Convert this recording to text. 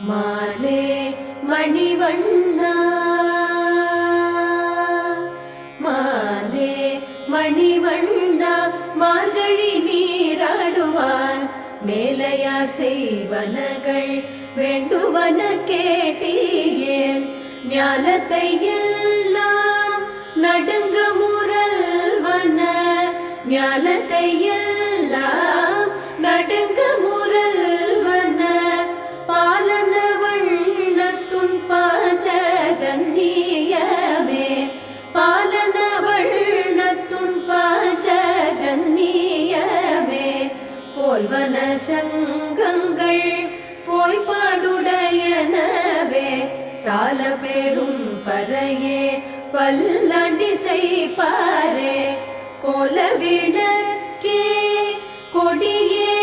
மாலே மணிவண்ணா மாலே மணிவண்ணா மார்கழி நீராடுவார் மேலையார் செய்வனகள் வேண்டுவன கேட்டீயேன் ஞாலத்தை எல்லாம் நடுங்க முரல்வன ஞாலத்தை எல்லாம் நடுங்க முரல்வன பாலன வண்ணத்துன் பாஞ்ச ஜன்னியமே பாலன வண்ணத்துன் பாஞ்ச ஜன்னியமே போல்வன சங்கங்கள் போய்பாடுடையனவே சால பெரும் பறையே பல்லாண்டி செய்பாரே கோல விளக்கே கொடியே